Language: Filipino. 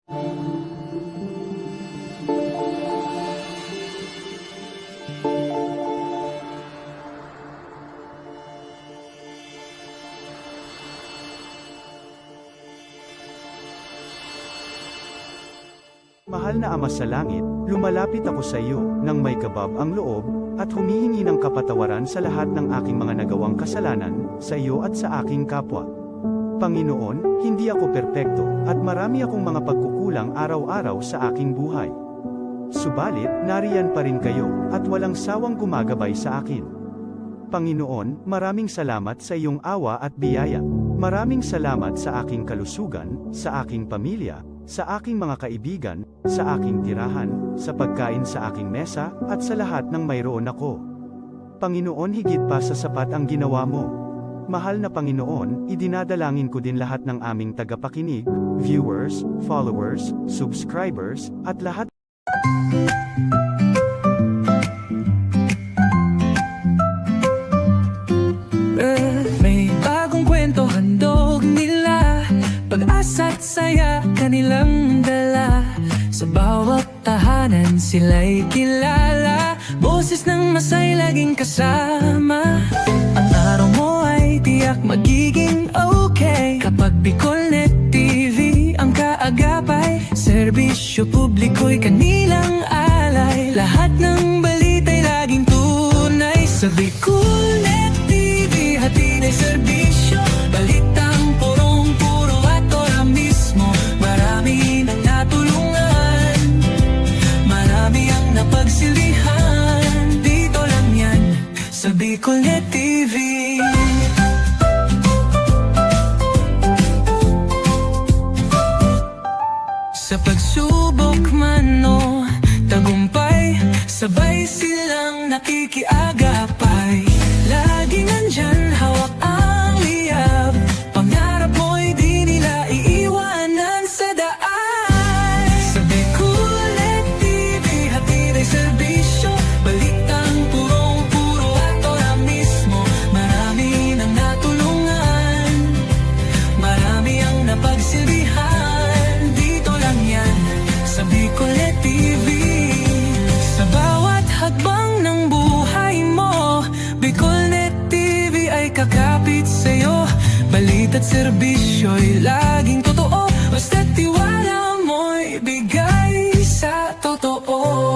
Mahal na Ama sa Langit, lumalapit ako sa iyo, nang may kabab ang loob, at humihingi ng kapatawaran sa lahat ng aking mga nagawang kasalanan, sa iyo at sa aking kapwa. Panginoon, hindi ako perpekto, at marami akong mga pagkukulang araw-araw sa aking buhay. Subalit, nariyan pa rin kayo, at walang sawang gumagabay sa akin. Panginoon, maraming salamat sa iyong awa at biyaya. Maraming salamat sa aking kalusugan, sa aking pamilya, sa aking mga kaibigan, sa aking tirahan, sa pagkain sa aking mesa, at sa lahat ng mayroon ako. Panginoon, higit pa sa sapat ang ginawa mo. Mahal na Panginoon, idinadalangin ko din lahat ng aming tagapakinig, viewers, followers, subscribers, at lahat. May bagong kwento handog nila, pag-asa't saya kanilang dala. Sa bawat tahanan sila'y kilala, boses ng masay laging kasama. Ang araw mo ay tiyak magiging okay, kapag Bicolnet TV ang kaagapay. Serbisyo publiko'y kanilang alay, lahat ng balita'y laging tunay. Sa Bicolnet TV hatid ay serbisyo, balitang purong-puro at ora mismo. Marami nang natulungan, marami ang napagsilbihan, dito lang yan sa Bicolnet TV. Sa pagsubok man o tagumpay, sabay silang nakikiagapay. Lagi nandyan, hawak ang liyab, pangarap mo'y di nila iiwanan sa daan. Sa Bicolnet TV hatid ay serbisyo, balitang purong-puro at ora mismo. Marami nang natulungan, marami ang napagsilbihan, dito lang yan sa Bicolnet TV. Sa bawat hakbang ng buhay mo, Bicolnet TV ay kakapit sa'yo. Balita't serbisyo'y laging totoo, basta't tiwala mo'y bigay sa totoo.